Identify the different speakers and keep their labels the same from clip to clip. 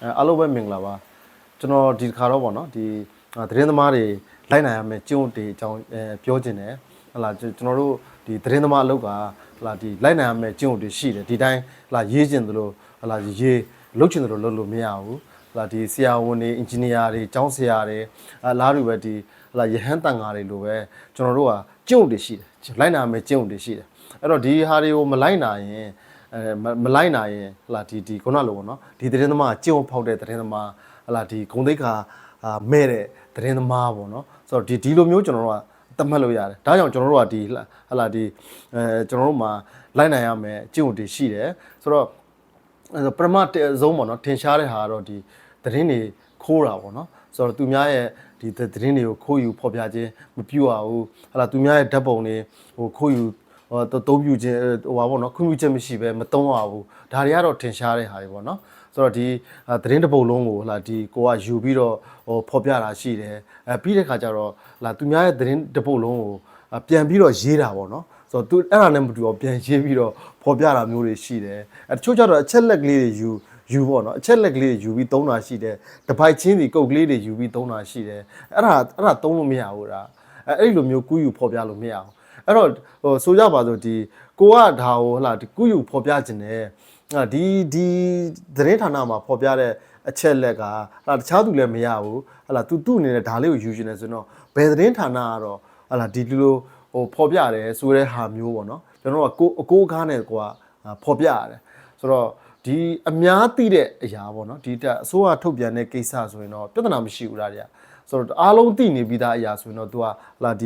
Speaker 1: အားလုံးပဲမင်္ဂလာပါကျွန်တော်ဒီတစ်ခါတော့ပေါ့နော်ဒီသတင်းသမားတွေလိုက်နိုင်ရမယ်ကျုံတွေအကြောင်းပြောချင်တယ်ဟလာကျွန်တော်တို့ဒီသတင်းသမားအလုပ်ကဟလာဒီလိုက်နိုင်ရမယ်ကျုံတွေရှိတယ်ဒီတိုင်းဟလာရေးချင်သလိုဟလာရေးလုပ်ချင်သလိုလုပ်လို့မရဘူးဟလာဒီဆရာဝန်တွေအင်ဂျင်နီယာတွေကျောင်းဆရာတွေလားတွေပဲဒီဟလာရဟန်းတန်ဃာတွေလိုပဲကျွန်တော်တို့ကကျုံတွေရှိတယ်လိုက်နိုင်ရမယ်ကျုံတွေရှိတယ်အဲ့တော့ဒီဟာတွေကိုမလိုက်နိုင်ရင်မလိုက်နိုင်ရင်ဟလာဒီခုနလိုပေါ့နော်ဒီသတင်းသမားကျုံဖောက်တဲ့သတင်းသမားဟလာဒီဂုံတိတ်ခါမဲ့တဲ့သတင်းသမားပေါ့နော်ဆိုတော့ဒီလိုမျိုးကျွန်တော်တို့ကသတ်မှတ်လို့ရတယ်ဒါကြောင့်ကျွန်တော်တို့ကဒီဟလာဒီကျွန်တော်တို့မှာလိုက်နိုင်ရမယ်ကျုံတွေရှိတယ်ဆိုတော့ပရမတ်ဆုံးပေါ့နော်ထင်ရှားတဲ့ဟာကတော့ဒီသတင်းတွေခိုးတာပေါ့နော်ဆိုတော့သူများရဲ့ဒီသတင်းတွေကိုခိုးယူဖော်ပြခြင်းမပြုရဘူးဟလာသူများရဲ့ဓာတ်ပုံတွေခိုးယူသုံးပြခြင်းပါပေါ့နော်ခွင့်ပြုချက်မရှိပဲမသုံးရဘူးဒါတွေကတော့ထင်ရှားတဲ့ဟာတွေပေါ့နော်ဆိုတော့ဒီသတင်းတစ်ပုဒ်လုံးကိုဟလာဒီကိုကယူပြီးတော့ဖော်ပြတာရှိတယ်ပြီးတဲ့ခါကျတော့ဟလာသူများရဲ့သတင်းတစ်ပုဒ်လုံးကိုပြန်ပြီးတော့ရေးတာပေါ့နော်ဆိုတော့သူအဲ့ဒါနဲ့မတူတော့ပြန်ရေးပြီးတော့ဖော်ပြတာမျိုးတွေရှိတယ်တချို့ကျတော့အချက်လက်ကလေးတွေယူပေါ့နော်အချက်လက်ကလေးတွေယူပြီးသုံးတာရှိတယ်တပိုက်ချင်းစီကုတ်ကလေးတွေယူပြီးသုံးတာရှိတယ်အဲ့ဒါသုံးလို့မရဘူးဒါအဲ့လိုမျိုးကူးယူဖော်ပြလို့မရဘူးအဲ့တော့ဆိုကြပါစို့ဒီကိုကဒါကိုဟလာဒီကုယူဖော်ပြခြင်းနဲ့ဒီသတင်းဌာနမှာဖော်ပြတဲ့အချက်လက်ကတခြားသူလည်းမရဘူးဟလာသူ့အနေနဲ့ဒါလေးကိုယူရှင်နေဆိုတော့ဘယ်သတင်းဌာနကတော့ဟလာဒီလိုဖော်ပြတယ်ဆိုတဲ့ဟာမျိုးပေါ့နော်ကျွန်တော်ကအကိုးကားနဲ့ကိုကဖော်ပြရတယ်ဆိုတော့ဒီအများသိတဲ့အရာပေါ့နော်ဒီအစိုးရထုတ်ပြန်တဲ့ကိစ္စဆိုရင်တော့ပြဿနာမရှိဘူးလားဗျာဆိုတော့အားလုံးသိနေပြီးသားအရာဆိုရင်တော့ तू ကဟလာဒီ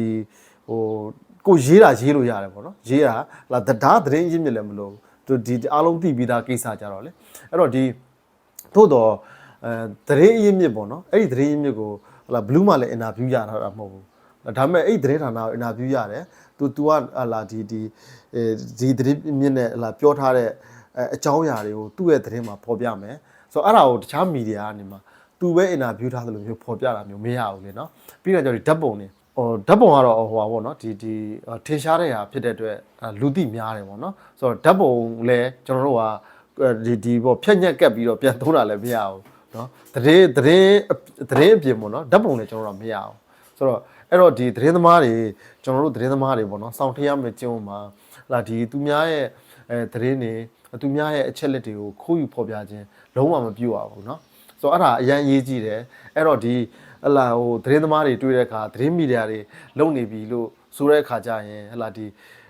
Speaker 1: ကိုရေးတာရေးလို့ရတယ်ပေါ့နော်ရေးတာလာဒါသတင်းရင်းမြစ်လည်းမလို့သူဒီအားလုံးသိပြီးသားကိစ္စကြတော့လေအဲ့တော့ဒီသို့တော့သတင်းရင်းမြစ်ပေါ့နော်အဲ့ဒီသတင်းရင်းမြစ်ကိုဟလာဘလူးမှလည်းအင်တာဗျူးရတာမဟုတ်ဘူးဒါပေမဲ့အဲ့ဒီသတင်းဌာနကိုအင်တာဗျူးရတယ်သူကဟလာဒီသတင်းမြစ်နဲ့ဟလာပြောထားတဲ့အကြောင်းအရာတွေကိုသူ့ရဲ့သတင်းမှာဖော်ပြမယ်ဆိုတော့အဲ့ဒါကိုတခြားမီဒီယာကနေမှသူပဲအင်တာဗျူးထားသလိုမျိုးဖော်ပြတာမျိုးမရဘူးလေနော်ပြီးတော့ကျတော့ဓာတ်ပုံတွေဓာတ်ပုံကတော့ဟိုပါပေါ့နော်ဒီထင်ရှားတဲ့ဟာဖြစ်တဲ့အတွက်လူသိများတယ်ပေါ့နော်ဆိုတော့ဓာတ်ပုံလည်းကျွန်တော်တို့ကဒီပေါ့ဖြက်ညက်ကပ်ပြီးတော့ပြန်သုံးတာလည်းမရဘူးနော်သတင်းအပြင်ပေါ့နော်ဓာတ်ပုံလည်းကျွန်တော်တို့ကမရဘူးဆိုတော့အဲ့တော့ဒီသတင်းသမားတွေကျွန်တော်တို့သတင်းသမားတွေပေါ့နော်စောင့်ထရမယ့်ကျုံမှာလာဒီသူများရဲ့သတင်းတွေသူများရဲ့အချက်လက်တွေကိုခိုးယူဖော်ပြခြင်းလုံးဝမပြုတ်ရဘူးเนาะဆိုတော့အဲ့ဒါအရန်ရေးကြည့်တယ်အဲ့တော့ဒီဟလာသတင်းသမားတွေတွေ့တဲ့အခါသတင်းမီဒီယာတွေလုံနေပြီလို့ဆိုတဲ့အခါကျရင်ဟလာဒ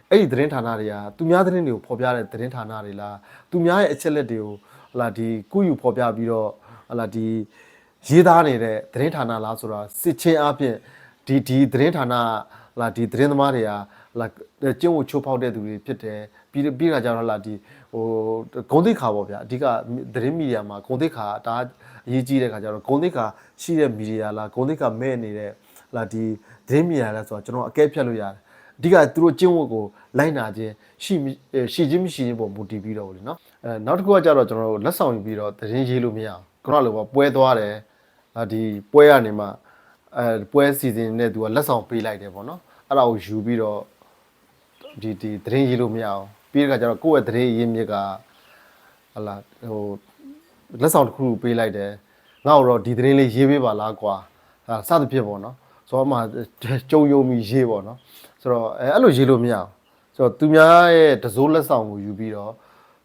Speaker 1: ီအဲ့ဒီသတင်းဌာနတွေကသူများသတင်းတွေကိုဖော်ပြတဲ့သတင်းဌာနတွေလားသူများရဲ့အချက်လက်တွေကိုဟလာဒီကုယူဖော်ပြပြီးတော့ဟလာဒီရေးသားနေတဲ့သတင်းဌာနလားဆိုတာစစ်ချင်းအပြင်ဒီသတင်းဌာနဟလာဒီသတင်းသမားတွေကဟလာကျုံကိုချိုးဖောက်တဲ့သူတွေဖြစ်တယ်ပြီးတာကြတော့ဟလာဒီဂုံတိတ်ခါပေါ့ဗျာအဓိကသတင်းမီဒီယာမှာဂုံတိတ်ခါဒါအရေးကြီးတဲ့ခါကျတော့ဂုံတိတ်ခါရှိတဲ့မီဒီယာလားဂုံတိတ်ခါမဲ့နေတဲ့ဟလာဒီသတင်းမီဒီယာလားဆိုတော့ကျွန်တော်အကဲဖြတ်လို့ရတယ်အဓိကသူတို့ကျင့်ဝတ်ကိုလိုက်နာခြင်းရှိခြင်းမရှိခြင်းပေါ်မူတည်ပြီးတော့လေနော်နောက်တစ်ခုကကြတော့ကျွန်တော်တို့လက်ဆောင်ယူပြီးတော့သတင်းရေးလို့မရအောင်ခုနလိုပေါ့ပွဲသွားတယ်ဒီပွဲကနေမှပွဲစီစဉ်နဲ့သူကလက်ဆောင်ပေးလိုက်တယ်ပေါ့နော်အဲ့ဒါကိုယူပြီးတော့ဒီသတင်းရေးလို့မရအောင်ပြီးတဲ့အခါကျတော့ကိုယ့်ရဲ့သတင်းရင်းမြစ်ကဟလာလက်ဆောင်တစ်ခုပေးလိုက်တယ်ငါ့ကိုတော့ဒီသတင်းလေးရေးပေးပါလားကွာစသဖြင့်ပေါ့နော်ဆိုတော့မှကြုံယုံပြီးရေးပေါ့နော်ဆိုတော့အဲ့လိုရေးလို့မရအောင်ဆိုတော့သူများရဲ့တစိုးလက်ဆောင်ကိုယူပြီးတော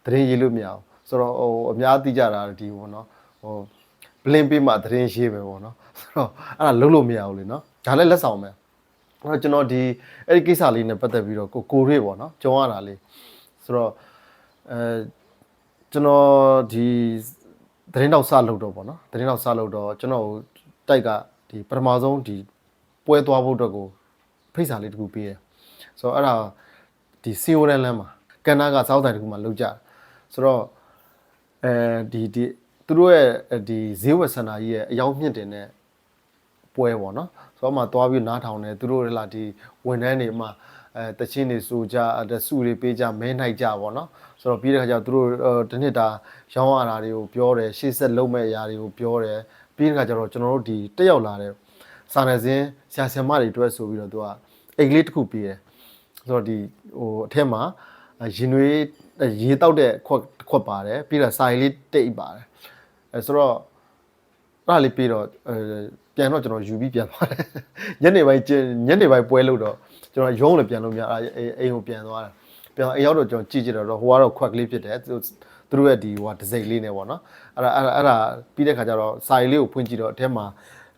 Speaker 1: ့သတင်းရေးလို့မရအောင်ဆိုတော့အများသိကြတာဒီပေါ့နော်ဘလင်းပေးမှသတင်းရေးပဲပေါ့နော်ဆိုတော့အဲ့ဒါလုံးလို့မရဘူးလေနော်ဒါလည်းလက်ဆောင်ပဲအဲ့တော့ကျွန်တော်အဲ့ဒီကိစ္စလေးနဲ့ပတ်သက်ပြီးတော့ကိုရွေပေါ့နော်ကြုံရတာလေးဆိုတော့ကျွန်တော်ဒီသတင်းတောက်စလုပ်တော့ပေါ့နော်သတင်းတောက်စလုပ်တော့ကျွန်တော်တိုက်ကဒီပထမဆုံးဒီပွဲသွားဖို့အတွက်ကိုဖိတ်စာလေးတခုပေးတယ်ဆိုတော့အဲ့ဒါဒီစီယိုရန်လမ်းမှာကန်နာကစောက်ဆိုင်တခုမှာလုပ်ကြဆိုတော့ဒီသူတို့ရဲ့ဒီဈေးဝယ်စင်တာကြီးရဲ့အယောင်မြင့်တင်တဲ့ပွဲပေါ့နော်ဆိုတော့မှသွားပြီးနားထောင်တယ်သူတို့လာဒီဝန်ထမ်းတွေမှာတချင်းတွေစိုးကြစုတွေပေးကြမဲနိုင်ကြပေါ့နော်ဆိုတော့ပြီးတဲ့ခါကျတော့သူတို့တနစ်တာရောင်းရတာတွေကိုပြောတယ်ရှေ့ဆက်လုံးမဲ့အရာတွေကိုပြောတယ်ပြီးတဲ့ခါကျတော့ကျွန်တော်တို့ဒီတက်ရောက်လာတဲ့စာနယ်ဇင်းဆရာဆရာမတွေအတွက်ဆိုပြီးတော့သူကအိတ်ကလေးတစ်ခုပေးတယ်ဆိုတော့ဒီအထက်မှာရင်နွေးရေတောက်တဲ့ခွက်ပါတယ်ပြီးတော့စာရည်လေးတိတ်ပါတယ်ဆိုတော့ အဲ့ဒါလေးပြီးတော့ပြန်တော့ကျွန်တော်ယူပြီးပြန်သွားတယ်ညနေပိုင်းပွဲလို့တော့ကျွန်တော်ရုံးလည်းပြန်လို့မရအိမ်ကိုပြန်သွားတယ်ပြန်အိမ်ရောက်တော့ကျွန်တော်ကြည့်ကြည့်တော့ဟိုကတော့ခွက်ကလေးဖြစ်တယ်သူတို့ရဲ့ဒီဟိုကဒစိမ့်လေးနဲ့ပေါ့နော်အဲ့ဒါပြီးတဲ့ခါကျတော့စာရီလေးကိုဖွင့်ကြည့်တော့အထက်မှာ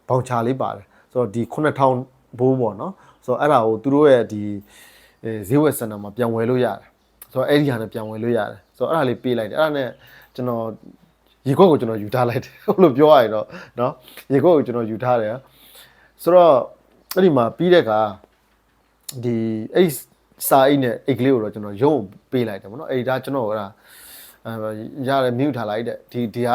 Speaker 1: ဘောင်ချာလေးပါတယ်ဆိုတော့ဒီ9000ဘိုးပေါ့နော်ဆိုတော့အဲ့ဒါကိုသူတို့ရဲ့ဒီဈေးဝယ်စင်တာမှာပြန်ဝယ်လို့ရတယ်ဆိုတော့အဲ့ဒီဟာနဲ့ပြန်ဝယ်လို့ရတယ်ဆိုတော့အဲ့ဒါလေးပေးလိုက်တယ်အဲ့ဒါနဲ့ကျွန်တော်ရေခွက်ကိုကျွန်တော်ယူထားလိုက်တယ်ဟုတ်လို့ပြောရရင်တော့နော်ရေခွက်ကိုကျွန်တော်ယူထားတယ်ဆိုတော့အဲ့ဒီမှာပြီးတဲ့အခါဒီအဲ့စာအိတ်နဲ့အိတ်ကလေးကိုတော့ကျွန်တော်ရုံးပေးလိုက်တယ်ဗောနော်အဲ့ဒါကျွန်တော်အဲ့ဒါရတယ်မြူထားလိုက်တဲ့ဒီဟ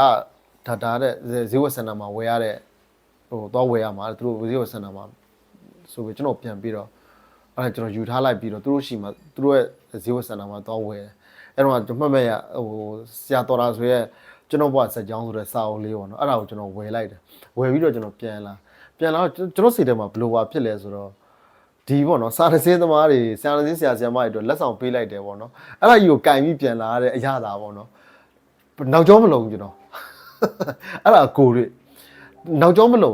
Speaker 1: ာဒါတဲ့ဈေးဝယ်စင်တာမှာဝယ်ရတဲ့ဟိုတော့ဝယ်ရမှာသူတို့ဈေးဝယ်စင်တာမှာဆိုပြီးကျွန်တော်ပြန်ပြီးတော့အဲ့ဒါကျွန်တော်ယူထားလိုက်ပြီးတော့သူတို့ရှိမှသူတို့ရဲ့ဈေးဝယ်စင်တာမှာတော့ဝယ်တယ်အဲ့တော့ကျွန်တော်မှတ်ရဟိုဆရာတော်တာဆိုရဲကျွန်တော်ဘွားစက်ကြောင်းဆိုတဲ့စာအုပ်လေးပေါ့နော်အဲ့ဒါကိုကျွန်တော်ဝယ်လိုက်တယ်ဝယ်ပြီးတော့ကျွန်တော်ပြန်လာကျွန်တော်စိတ်ထဲမှာဘယ်လိုပါဖြစ်လဲဆိုတော့ဒီပေါ့နော်စာရင်းသမားတွေဆရာဆရာမတွေအတွက်လက်ဆောင်ပေးလိုက်တယ်ပေါ့နော်အဲ့ဒါကြီးကိုကင်ပြီးပြန်လာတဲ့အရာသာပေါ့နော်နောက်ကျောမလုံးကျွန်တော်အဲ့ဒါကိုတွေနောက်ကျောမလုံး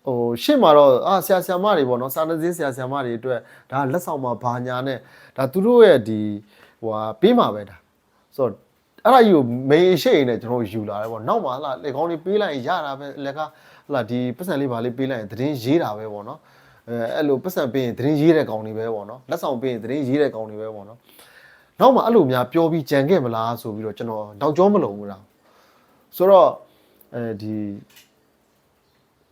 Speaker 1: ဟိုရှေ့မှာတော့ဆရာမတွေပေါ့နော်စာရင်းဆရာမတွေအတွက်ဒါလက်ဆောင်မှာဘာညာနဲ့ဒါသူတို့ရဲ့ဒီဟိုဟာပေးမှာပဲဒါဆိုတော့အဲ့ဒါကြီးကိုမေးရှိရင်လည်းကျွန်တော်ယူလာတယ်ပေါ့နောက်မှာလာလေကောင်းလေးပေးလိုက်ရင်ရတာပဲလက်ကဟလာဒီပတ်စံလေးပါလေးပေးလိုက်ရင်သတင်းရေးတာပဲပေါ့နော်အဲ့လိုပတ်စံပေးရင်သတင်းရေးတဲ့ကောင်တွေပဲပေါ့နော်လက်ဆောင်ပေးရင်သတင်းရေးတဲ့ကောင်တွေပဲပေါ့နော်နောက်မှအဲ့လိုများပြောပြီးကြံခဲ့မလားဆိုပြီးတော့ကျွန်တော်နောက်ကျောမလုံဘူးလားဆိုတော့ဒ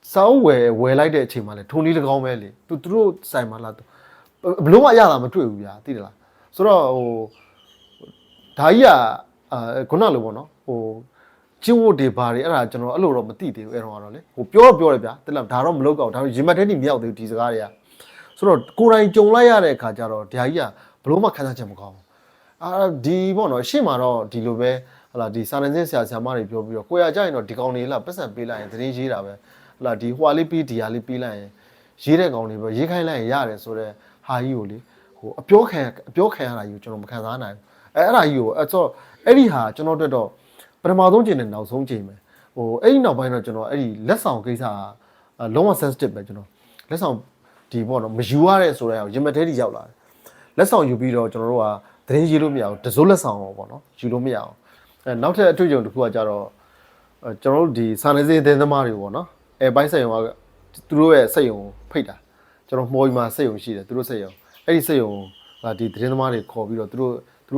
Speaker 1: ီစောင်းဝယ်လိုက်တဲ့အချိန်မှာလေထုံလေးတကောင်းပဲလေသူတို့ဆိုင်မှာလားဘလို့မှအရတာမတွေ့ဘူးဗျာသိတယ်လားဆိုတော့ဟိုဒါကြီးကခုနလိုပေါ့နော်ဟိုကျင်းဝတ်တွေဘာတွေအဲ့ဒါကျွန်တော်အဲ့လိုတော့မသိသေးဘူးအဲ့တော့ကတော့လေဟိုပြောတယ်ဗျာတက်လာဒါတော့မလောက်တော့ဒါရင်မတ်ထဲတိမရောက်သေးဘူးဒီစကားတွေကဆိုတော့ကိုယ်တိုင်ကြုံလိုက်ရတဲ့အခါကျတော့ဒါကြီးကဘလို့မှခန်းစားချက်မကောင်းဘူးဒီပေါ့နော်ရှေ့မှာတော့ဒီလိုပဲဟလာဒီစာနယ်ဇင်းဆရာမတွေပြောပြီးတော့ကိုရကြရင်တော့ဒီကောင်တွေလာပတ်စံပေးလိုက်ရင်သတင်းရေးတာပဲဟလာဒီဟွာလေးပြီးဒီဟာလေးပေးလိုက်ရင်ရေးတဲ့ကောင်တွေပဲရေးခိုင်းလိုက်ရင်ရတယ်ဆိုတော့ဟာကြီးကိုလေဟိုအပြောခံရတာကြီးကိုကျွန်တော်မခံစားနိုင်ဘူးအဲ့ဒါကြီးကိုအဲ့ဒီဟာကျွန်တော်တို့တော့ပထမဆုံးချိန်နဲ့နောက်ဆုံးချိန်ပဲဟိုအဲ့ဒီနောက်ပိုင်းတော့ကျွန်တော်အဲ့ဒီလက်ဆောင်ကိစ္စလုံးဝ sensitive ပဲကျွန်တော်လက်ဆောင်ဒီပေါ့နော်မယူရတဲ့ဆိုတော့ရင်မထဲထိရောက်လာတယ်လက်ဆောင်ယူပြီးတော့ကျွန်တော်တို့ကသတင်းရေးလို့မရဘူးတစိုးလက်ဆောင်ပေါ့နော်ယူလို့မရအောင်နောက်ထပ်အတွေ့အကြုံတစ်ခုကကြတော့ကျွန်တော်တို့ဒီစာနယ်ဇင်းသမားတွေပေါ့နော်ပိုင်းစက်ရုံကသူတို့ရဲ့စက်ရုံဖိတ်တာကျွန်တော်မှော်ကြီးမှာစက်ရုံရှိတယ်သူတို့စက်ရုံအဲ့ဒီစက်ရုံဒီသတင်းသမားတွေခေါ်ပြီးတော့သူတို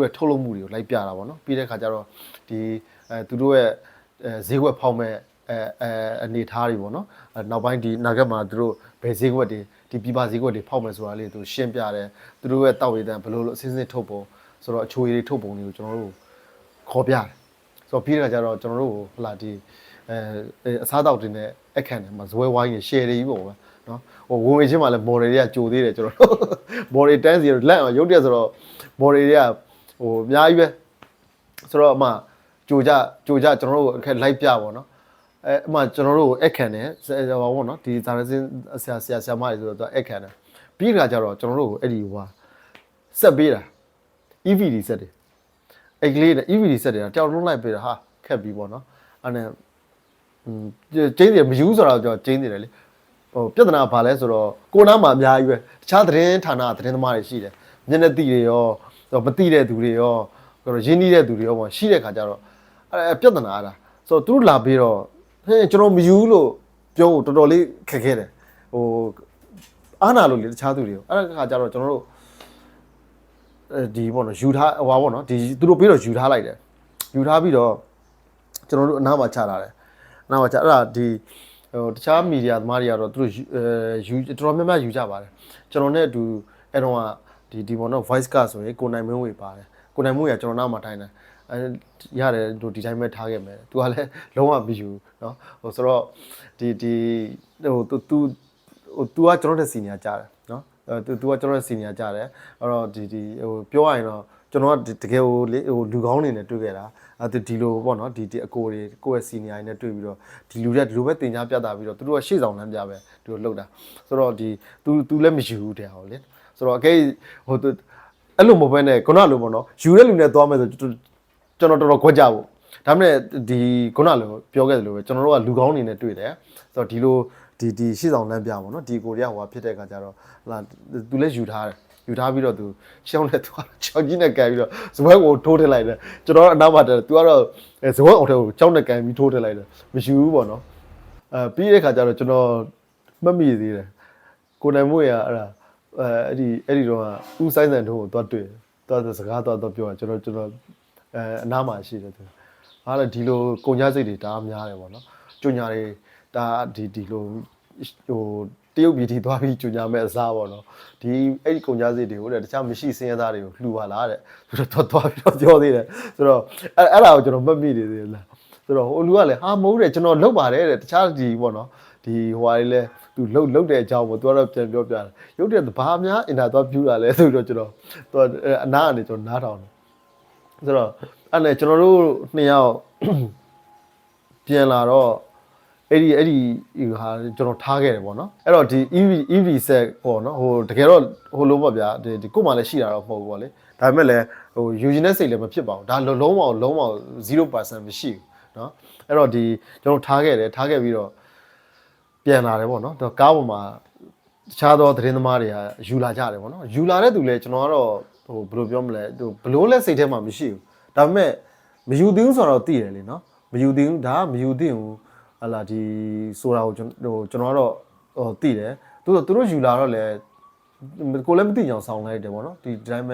Speaker 1: ့ရဲ့ထုတ်လုပ်မှုတွေကိုလိုက်ပြတာပေါ့နော်ပြီးတဲ့ခါကျတော့ဒီသူတို့ရဲ့ဈေးကွက်ဖောက်မဲ့အနေထားတွေပေါ့နော်နောက်ပိုင်းဒီနာဂတ်မှာသူတို့ဘယ်ဈေးကွက်တွေဒီပြပဈေးကွက်တွေဖောက်မယ်ဆိုတာလေးသူရှင်းပြတယ်သူတို့ရဲ့တောက်ရည်တန်ဘယ်လိုအစင်းစင်းထုတ်ပုံဆိုတော့အချိုရည်ထုတ်ပုံတွေကိုကျွန်တော်တို့ခေါ်ပြတယ်ဆိုတော့ပြီးတဲ့ခါကျတော့ကျွန်တော်တို့ဟလာဒီအစားတောက်တွေနဲ့အခန့်တယ်မှာဇွဲဝိုင်းတွေ share တွေကြီးပေါ့ဗျာနော်ဟိုဝင်ဝင်ချင်းမှာလည်း model တွေကကြိုသေးတယ်ကျွန်တော်တို့ model တန်းစီလက်အောင်ရုပ်တက်ဆိုတော့ model တွေကဟိုအများကြီးပဲဆိုတော့အမှကြိုကြကျွန်တော်တို့အခက်လိုက်ပြပါတော့အမှကျွန်တော်တို့အခန့်တယ်ဟိုပေါ့နော်ဒီဇာတ်စင်းဆရာမတွေဆိုတော့အခန့်တယ်ပြီးခါကျတော့ကျွန်တော်တို့အဲ့ဒီဟိုဆက်ပေးတာ EVD ဆက်တယ်အဲ့ကလေးနဲ့ EVD ဆက်တယ်တယောက်လုံးလိုက်ပေးတာဟာခက်ပြီပေါ့နော်အဲ့နဲ့ကျင်းတယ်မယူဆိုတော့ကျွန်တော်ကျင်းတယ်လေဟိုပြဿနာဘာလဲဆိုတော့ကိုနားမှာအများကြီးပဲတခြားသတင်းဌာနသတင်းသမားတွေရှိတယ်မျက်နှာသိတွေရောမသိတဲ့သူတွေရောရင်းနှီးတဲ့သူတွေရောပေါ့ရှိတဲ့ခါကျတော့ပြဿနာအဲ့ဒါဆိုတော့သူတို့လာပြီးတော့ကျွန်တော်မယူလို့ပြောဖို့တော်တော်လေးခက်ခဲတယ်ဟိုအားနာလို့လေတခြားသူတွေရောအဲ့ဒါခါကျတော့ကျွန်တော်တို့ဒီပေါ့နော်ယူထားဟွာပေါ့နော်ဒီသူတို့ပြီးတော့ယူထားလိုက်တယ်ယူထားပြီးတော့ကျွန်တော်တို့အနားမှာချလာတယ်အနားမှာချအဲ့ဒါဒီဟိုတခြားမီဒီယာသမားတွေကတော့သူတို့ယူတော်တော်များများယူကြပါတယ်ကျွန်တော်နဲ့အတူအဲ့တော့ဒီပေါ့နော် voice card ဆိုရင်ကိုနိုင်မင်းဝေပါတယ်ကိုနိုင်မင်းဝေကကျွန်တော်နားမှာထိုင်တယ်ရတယ်တို့ဒီတိုင်းပဲထားခဲ့မယ်သူကလည်းလုံးဝမယူเนาะဟိုဆိုတော့ဒီဟိုသူကကျွန်တော်တဲ့စီနီယာကြားတယ်เนาะသူကကျွန်တော်တဲ့စီနီယာကြားတယ်အဲ့တော့ဒီဟိုပြောရရင်တော့ကျွန်တော်ကတကယ်ဟိုလူကောင်းနေနဲ့တွေ့ခဲ့တာဒီလိုပေါ့နော်ဒီအကိုတွေကိုယ့်ရဲ့စီနီယာတွေနဲ့တွေ့ပြီးတော့ဒီလူတွေကဒီလိုပဲတင် जा ပြတာပြီးတော့သူတို့ကရှေ့ဆောင်လမ်းပြပဲဒီလိုလုပ်တာဆိုတော့ဒီသူလည်းမယူဘူးတဲ့ဟောလေဆိုတော့အကဲဟိုအဲ့လိုမဟုတ်ဘဲနဲ့ခုနလိုပေါ့နော်ယူတဲ့လူနဲ့သွားမယ်ဆိုကျွန်တော်တော်တော်ခွက်ကြဖို့ ဒါပေမဲ့ဒီခုနလိုပြောခဲ့သလိုပဲကျွန်တော်တို့ကလူကောင်းအနေနဲ့တွေ့တယ်ဆိုတော့ဒီလိုဒီရှေ့ဆောင်လမ်းပြပေါ့နော်ဒီကိုရီးယားဟိုဖြစ်တဲ့အခါကျတော့ဟာသူလည်းယူထားတယ်ယူထားပြီးတော့သူရှောင်းနဲ့သူကချောင်းကြီးနဲ့ကန်ပြီးတော့ဇဝဲကိုထိုးထည့်လိုက်တယ်ကျွန်တော်အနောက်မှာတယ်သူကတော့ဇဝဲအောင်ထဲကိုကြောင်းနဲ့ကန်ပြီးထိုးထည့်လိုက်တယ်မယူဘူးပေါ့နော်ပြီးတဲ့အခါကျတော့ကျွန်တော်မှတ်မိသေးတယ်ကိုနိုင်မို့ရအဲ့ဒါအဲ့ဒီတော့ဦးဆိုင်စံတို့ကိုသွားတွေ့သွားစကားသွားပြောတာကျွန်တော်အနားမှာရှိတယ်သူဟာလေဒီလိုကုန်ကြစိတ်တွေဒါများတယ်ပေါ့နော်ကြွညာတွေဒါဒီလိုဟိုတရုတ်ပြည်ထိသွားပြီးကြွညာမဲ့အစားပေါ့နော်ဒီအဲ့ဒီကုန်ကြစိတ်တွေကိုတခြားမရှိစင်းရသားတွေကိုလှူပါလားတဲ့ဆိုတော့သွားပြီးတော့ပြောသေးတယ်ဆိုတော့အဲ့ဒါကိုကျွန်တော်မှတ်မိနေသေးတယ်လားဆိုတော့ဟိုလူကလည်းဟာမဟုတ်တယ်ကျွန်တော်လုတ်ပါတယ်တဲ့တခြားဒီပေါ့နော်ဒီဟိုဟာလေးလဲသူလုတ်တဲ့အကြောင်းကိုသူကတော့ပြန်ပြောပြတယ်ရုပ်တဲ့ဘာများအင်တာသွားပြူတာလဲဆိုတော့ကျွန်တော်သူအနားကနေကျွန်တော်နားထောင်တယ်ဆိုတော့အဲ့နဲ့ကျွန်တော်တို့နှစ်ယောက်ပြန်လာတော့အဲ့ဒီဟာကျွန်တော်ထားခဲ့တယ်ပေါ့နော်အဲ့တော့ဒီ EV set ပေါ့နော်ဟိုတကယ်တော့ဟိုလိုပေါ့ဗျာဒီကို့မှလည်းရှိတာတော့မဟုတ်ဘူးပေါ့လေဒါပေမဲ့လည်းဟိုယူဂျင်းတဲ့စိတ်လည်းမဖြစ်ပါဘူးဒါလုံးဝ0% မရှိဘူးเนาะအဲ့တော့ဒီကျွန်တော်ထားခဲ့ပြီးတော့ပြန်လာတယ်ပေါ့နော်ကားပေါ်မှာတခြားသောသတင်းသမားတွေကယူလာကြတယ်ပေါ့နော်ယူလာတဲ့သူလည်းကျွန်တော်ကတော့ဟိုဘယ်လိုပြောမလဲဟိုဘလို့လဲစိတ်ထဲမှာမရှိဘူးဒါပေမဲ့မယူသေးဘူးဆိုတော့သိတယ်လေနော်မယူသေးဘူးဒါကမယူသေးဘူးဟလာဒီဆိုတာကိုကျွန်တော်ကတော့ဟိုသိတယ်သူတို့ယူလာတော့လေကိုလည်းမသိကြအောင်ဆောင်းလိုက်တယ်ပေါ့နော်ဒီတိုင်းပဲ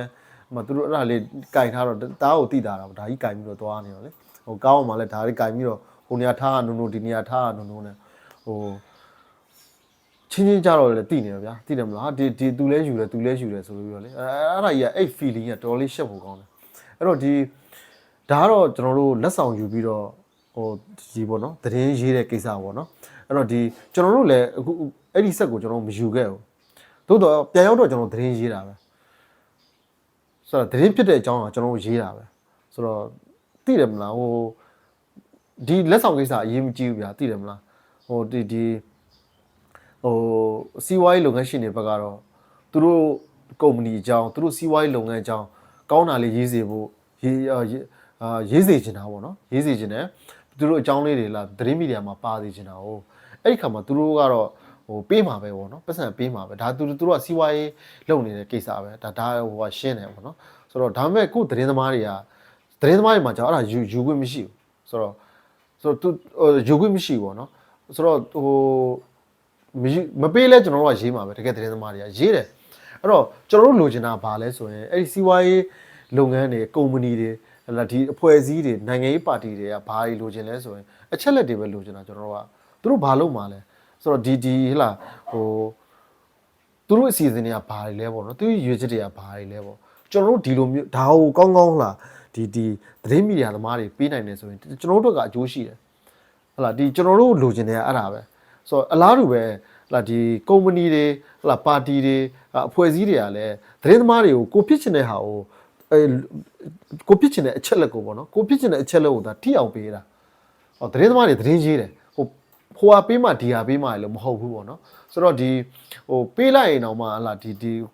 Speaker 1: သူတို့အဲ့ဒါလေးကင်ထားတော့တားကိုသိတာတော့ဒါကြီးကင်ပြီးတော့သွားနေတော့လေဟိုကောင်းအောင်မှလည်းဒါလေးကင်ပြီးတော့ဟိုနေရာထားနုံဒီနေရာထားနုံနဲ့ဟိုချင်းကြတော့လေတိနေတယ်ဗျာတိတယ်မလားဒီသူလဲယူတယ်ဆိုလို့ပြီးတော့လေအဲ့ဒါကြီးကအဲ့ feeling ကတော်လေးရှက်ဖို့ကောင်းတယ်အဲ့တော့ဒီဒါကတော့ကျွန်တော်တို့လက်ဆောင်ယူပြီးတော့ဟိုဒီပေါ့နော်သတင်းရေးတဲ့ကိစ္စပေါ့နော်အဲ့တော့ဒီကျွန်တော်တို့လည်းအခုအဲ့ဒီဆက်ကိုကျွန်တော်မယူခဲ့ဘူးသို့တော့ပြန်ရောက်တော့ကျွန်တော်သတင်းရေးတာပဲဆိုတော့သတင်းဖြစ်တဲ့အကြောင်းကကျွန်တော်ရေးတာပဲဆိုတော့သိတယ်မလားဟိုဒီလက်ဆောင်ကိစ္စအရေးမကြီးဘူးဗျာသိတယ်မလားဟိုဒီဟိုစီးပွားရေးလုပ်ငန်းရှင်တွေဘက်ကတော့သူတို့ကုမ္ပဏီအကြောင်းသူတို့စီးပွားရေးလုပ်ငန်းအကြောင်းကောင်းတာလေးရေးစေဖို့ရေးစေချင်တာပေါ့နော်ရေးစေချင်တယ်သူတို့အကြောင်းလေးတွေလာသတင်းမီဒီယာမှာပါစေချင်တာ哦အဲ့ဒီခါမှာသူတို့ကတော့ဟိုပေးမှာပဲပေါ့နော်ပတ်စံပေးမှာပဲဒါသူတို့ကစီးပွားရေးလုပ်နေတဲ့ကိစ္စပဲဒါဟိုကရှင်းတယ်ပေါ့နော်ဆိုတော့ဒါပေမဲ့ကိုသတင်းသမားတွေမှာကြာအဲ့ဒါယူခွင့်မရှိဘူးဆိုတော့သူယူခွင့်မရှိဘူးပေါ့နော်ဆိုတော့ဟိုမပေးလဲကျွန်တော်တို့ကရေးမှာပဲတကယ်သတင်းသမားတွေကရေးတယ်အဲ့တော့ကျွန်တော်တို့လိုချင်တာဘာလဲဆိုရင်အဲ့ဒီစီးပွားရေးလုပ်ငန်းတွေကုမ္ပဏီတွေဒီအဖွဲ့အစည်းတွေနိုင်ငံရေးပါတီတွေကဘာတွေလိုချင်လဲဆိုရင်အချက်လက်တွေပဲလိုချင်တာကျွန်တော်တို့ကသူတို့ဘာလုပ်မှာလဲဆိုတော့ဒီဟလာဟိုသူတို့အစီအစဉ်တွေကဘာတွေလဲပေါ့နော်သူရွေချက်တွေကဘာတွေလဲပေါ့ကျွန်တော်တို့ဒီလိုမျိုးဒါဟိုကောင်းလားဒီသတင်းမီဒီယာသမားတွေပေးနိုင်တယ်ဆိုရင်ကျွန်တော်တို့ကအကျိုးရှိတယ်ဟလာဒီကျွန်တော်တို့လိုချင်တယ်အဲ့ဒါပဲဆိုတော့အလားတူပဲဟလာဒီကုမ္ပဏီတွေဟလာပါတီတွေအဖွဲ့အစည်းတွေကလည်းသတင်းသမားတွေကိုကိုဖြစ်ချင်တဲ့ဟာကိုကိုဖြစ်ချင်တဲ့အချက်လက်ကိုပေါ့နော်ကိုဖြစ်ချင်တဲ့အချက်လက်ကိုဒါထိအောင်ပေးတာဟောသတင်းသမားတွေသတင်းရေးတယ်ဟိုဟာပေးမှဒီဟာပေးမှလည်းမဟုတ်ဘူးပေါ့နော်ဆိုတော့ဒီဟိုပေးလိုက်ရင်တော့မှဟလာဒီ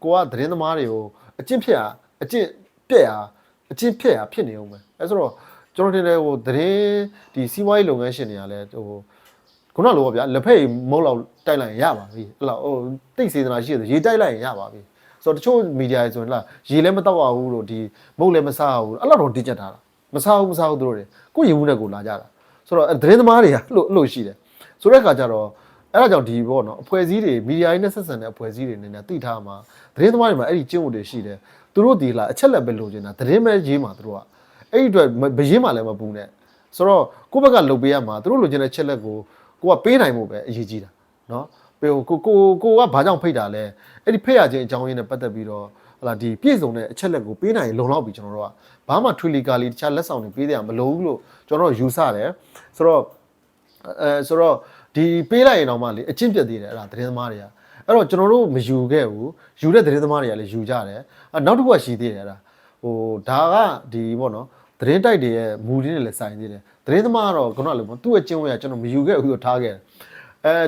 Speaker 1: ကိုကသတင်းသမားတွေကိုအကျင့်ပြက်ရဖြစ်နေအောင်ပဲအဲဆိုတော့ကျွန်တော်ထင်တယ်ဟိုသတင်းဒီစီးပွားရေးလုပ်ငန်းရှင်တွေကလည်းဟိုခုနလိုပါဗျာလက်ဖက်မုတ်လောက်တိုက်လိုက်ရင်ရပါပြီဟလာဟိုတိတ်စေတနာရှိတယ်ရေတိုက်လိုက်ရင်ရပါပြီဆိုတော့တချို့မီဒီယာတွေဆိုရင်လာရေလည်းမတောက်ရဘူးလို့ဒီမုတ်လည်းမစားဘူးအဲ့လောက်တော့တင်းကျပ်ထားတာမစားဘူးသူတို့တွေကိုရေဘူးနဲ့ကိုလာကြတာဆိုတော့သတင်းသမားတွေကလို့ရှိတယ်ဆိုတဲ့အခါကျတော့အဲ့ဒါကြောင့်ဒီပေါ့နော်အဖွဲ့အစည်းတွေမီဒီယာတွေနဲ့ဆက်ဆံတဲ့အဖွဲ့အစည်းတွေနေနဲ့သိထားမှာသတင်းသမားတွေမှာအဲ့ဒီကျင့်ဝတ်တွေရှိတယ်သူတို့ဒီလာအချက်လက်ပဲလိုချင်တာသတင်းပဲရေးမှာသူတို့ကအဲ့ဒီအတွက်မရေးမှာလည်းမပူနဲ့ဆိုတော့ကိုယ့်ဘက်ကလုပ်ပေးရမှာသူတို့လိုချင်တဲ့ချက်လက်ကိုကပေးနိုင်ဖို့ပဲအရေးကြီးတာနော်ပေကိုကဘာကြောင့်ဖိတ်တာလဲအဲ့ဒီဖိတ်ရခြင်းအကြောင်းရင်းနဲ့ပတ်သက်ပြီးတော့ဟလာဒီပြည့်စုံတဲ့အချက်လက်ကိုပေးနိုင်လုံလောက်ပြီကျွန်တော်တို့ကဘာမှ triligally တခြားလက်ဆောင်တွေပေးတယ်မလို့ဘူးလို့ကျွန်တော်တို့ယူဆတယ်ဆိုတော့ဒီပေးလိုက်ရင်တော့မှလေအချင်းပြတ်သေးတယ်အဲ့ဒါသတင်းသမားတွေကအဲ့တော့ကျွန်တော်တို့မယူခဲ့ဘူးယူတဲ့သတင်းသမားတွေကလည်းယူကြတယ်နောက်တစ်ခုကရှိသေးတယ်အဲ့ဒါဟိုဒါကဒီပေါ့နော်သတင်းတိုက်တွေရဲ့မူရင်းတွေလည်းဆိုင်သေးတယ်သတင်းသမားကတော့ခုနကလိုသူ့ရဲ့ကျင့်ဝတ်ကကျွန်တော်မယူခဲ့ဘူးလို့ထားခဲ့တယ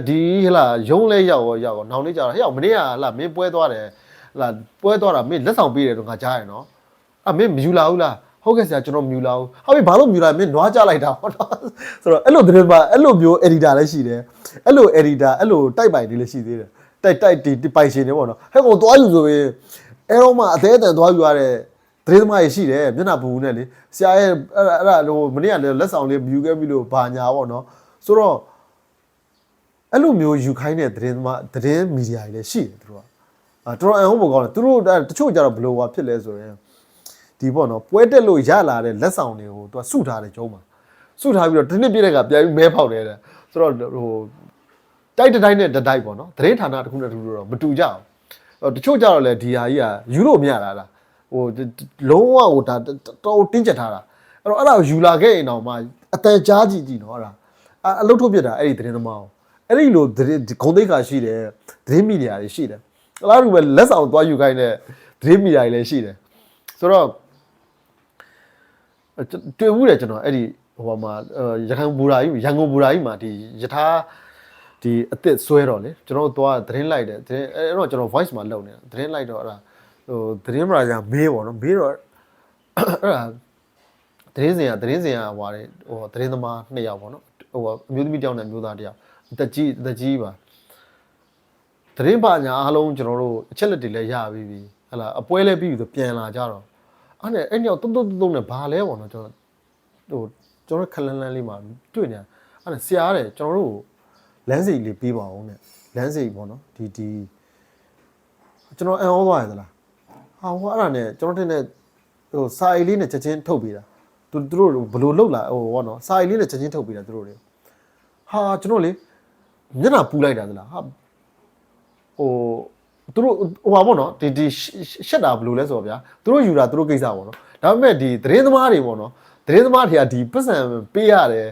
Speaker 1: ်ဒီဟလာရုံးလဲရောက်နောင်လေးကြတော့ဟဲ့မနေ့ကဟလာမင်းပွဲသွားတယ်ဟလာပွဲသွားတာမင်းလက်ဆောင်ပေးတယ်တော့ငါကြားရနော်မင်းမယူလာဘူးလား ဟုတ်ကဲ့ဆရာကျွန်တော်မြူလာဘူးဟာပြီဘာလို့မြူလာမင်းနွားကြလိုက်တာပေါ့နော်ဆိုတော့အဲ့လိုသတင်းပါအဲ့လိုမျိုး editor လည်းရှိတယ်အဲ့လို editor အဲ့လိုတိုက်ပိုင်တွေလည်းရှိသေးတယ်တိုက်ဒီပိုင်ရှင်တွေပေါ့နော်ဟဲ့ကောင်သွားယူဆိုရင်အဲ့တော့မှအသေးအတန်သွားယူရတဲ့သတင်းသမားတွေရှိတယ်မျက်နှာပူနဲ့လေဆရာရဲ့အဲ့ဟိုမနေ့ကလည်းလက်ဆောင်လေးမြူခဲ့ပြီလို့ဘာညာပေါ့နော်ဆိုတော့အဲ့လိုမျိုးယူခိုင်းတဲ့သတင်းသမားသတင်းမီဒီယာတွေလည်းရှိတယ်သူတို့ကတော်တော်အံ့ဟုတ်ဖို့ကောင်းတယ်သူတို့တချို့ကြတော့ဘယ်လိုဟာဖြစ်လဲဆိုရင်ဒီပေါ့နော်ပွဲတက်လို့ရလာတဲ့လက်ဆောင်တွေကိုသူကစုထားတယ်ကျုံးမှာစုထားပြီးတော့ဒီနှစ်ပြည့်တဲ့ကပြန်ပြီးမဲဖောက်တယ်တဲ့ဆိုတော့ဟိုတိုက်တိုင်းနဲ့တိုက်ပေါ့နော်သတင်းဌာနတစ်ခုနဲ့တစ်ခုတော့မတူကြအောင်တချို့ကြတော့လေဒီဟာကြီးကယူလို့မရတာလားဟိုလုံးဝဟိုဒါတော်တင်းကျပ်ထားတာအဲ့တော့အဲ့ဒါကိုယူလာခဲ့ရင်တော့မှအတန်ကြားကြည့်နော်အဲ့ဒါအလုတ်ထုတ်ပြတာအဲ့ဒီသတင်းသမားကိုအဲ့ဒီလိုသတင်းဂုံသိက္ခာရှိတယ်သတင်းမီဒီယာတွေရှိတယ်အဲ့လိုပဲလက်ဆောင်သွားယူခိုင်းတဲ့သတင်းမီဒီယာတွေလည်းရှိတယ်ဆိုတော့တွေ့ဘူးတယ်ကျွန်တော်အဲ့ဒီဟိုမှာရန်ကုန်ဘူရာကြီးမှာဒီယထာဒီအစ်စ်ဆွဲတော့လေကျွန်တော်တို့သွားသတင်းလိုက်တယ်သတင်းအဲ့တော့ကျွန်တော် voice မှာလုပ်နေတာသတင်းလိုက်တော့အဲ့ဒါဟိုသတင်းမရာကြီးမေးပေါ့နော်မေးတော့အဲ့ဒါသတင်းစင်ကဟိုသတင်းသမား2ယောက်ပေါ့နော်ဟိုအမျိုးသမီးတစ်ယောက်နဲ့အမျိုးသားတစ်ယောက်အသက်ကြီးပါသတင်းပါညာအားလုံးကျွန်တော်တို့အချက်လက်တွေလည်းရပြီးပြီဟလာအပွဲလည်းပြီးပြီဆိုပြန်လာကြတော့အဲ့နဲ့အဲ့ညောက်တုံးနဲ့ဘာလဲပေါ့နော်ကျွန်တော်ခလန်းလေးမှာတွေ့နေတာအဲ့နဲ့ဆရာတဲ့ကျွန်တော်တို့လမ်းစီလေးပေးပါအောင်တဲ့လမ်းစီပေါ့နော်ဒီကျွန်တော်အံ့ဩသွားရသလားဟာဟိုအဲ့ဒါနဲ့ကျွန်တော်တင်တဲ့ဟိုစာအိတ်လေးနဲ့ချက်ချင်းထုတ်ပေးတာသူတို့ဘယ်လိုလုပ်လာဟိုပေါ့နော်စာအိတ်လေးနဲ့ချက်ချင်းထုတ်ပေးတာသူတို့တွေဟာကျွန်တော်လေမျက်နှာပူလိုက်တာသလားဟာဟိုသူတို့ဟိုပါပေါ့နော်ဒီရှက်တာဘယ်လိုလဲဆိုတော့ဗျာသူတို့ယူတာသူတို့ကိစ္စပေါ့နော်ဒါပေမဲ့ဒီသတင်းသမားတွေပေါ့နော်သတင်းသမားတွေကဒီပတ်စံပေးရတယ်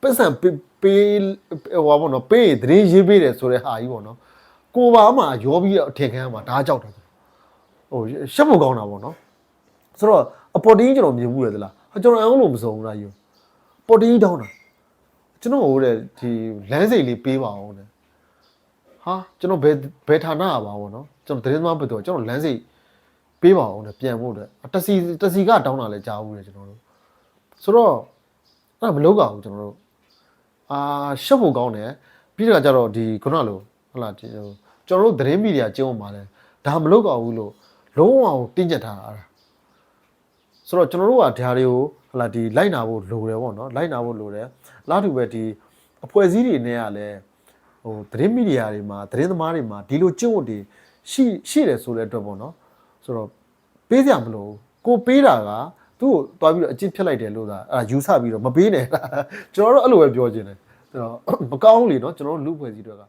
Speaker 1: ပတ်စံပေးဟိုပါပေါ့နော်ပေးသတင်းရေးပေးတယ်ဆိုတဲ့ဟာကြီးပေါ့နော်ကိုပါမှရောပြီးတော့အထင်ခံရမှာဒါကြောက်တာဟိုရှက်ဖို့ကောင်းတာပေါ့နော်ဆိုတော့အပေါ်တင်းကျွန်တော်မြင်ဘူးလေသလားကျွန်တော်အအောင်လို့မစုံဘူးလားယူပေါ်တင်းတောင်းတာကျွန်တော်ဟိုတဲ့ဒီလမ်းစိတ်လေးပေးပါအောင်တဲ့ဟာကျွန်တော်ဘယ်ဌာနပါပေါ့နော်ကျွန်တော်သတင်းသမားဘက်တော့ကျွန်တော်လမ်းစိတ်ပေးပါအောင်တဲ့ပြန်ဖို့တဲ့တစီကတောင်းတာလဲကြားဘူးလေကျွန်တော်တို့ဆိုတော့အဲ့ဒါမလုပ်ကြဘူးကျွန်တော်တို့ရှက်ဖို့ကောင်းတယ်ပြီးတော့ကြတော့ဒီခုနလိုဟုတ်လားဒီကျွန်တော်တို့သတင်းမီဒီယာကျုံးမှာလဲဒါမလုပ်ကြဘူးလို့လုံးဝတင်းကျပ်ထားတာဆိုတော့ကျွန်တော်တို့ကဒါတွေကိုဟုတ်လားဒီလိုက်နာဖို့လိုတယ်ပေါ့နော်လိုက်နာဖို့လိုတယ်လားတူပဲဒီအဖွဲ့အစည်းတွေနဲ့ကလည်းဟိုသတင်းမီဒီယာတွေမှာသတင်းသမားတွေမှာဒီလိုကျင့်ဝတ်တွေရှိတယ်ဆိုတဲ့အတွက်ပေါ့နော်ဆိုတော့ပေးစရာမလိုကိုပေးတာကသူ့ကိုတွားပြီးတော့အကျင့်ဖြတ်လိုက်တယ်လို့သာယူဆပြီးတော့မပေးနဲ့ကျွန်တော်တို့အဲ့လိုပဲပြောချင်တယ်ဆိုတော့မကောင်းလေနော်ကျွန်တော်တို့လူဖွဲ့စည်းတွေက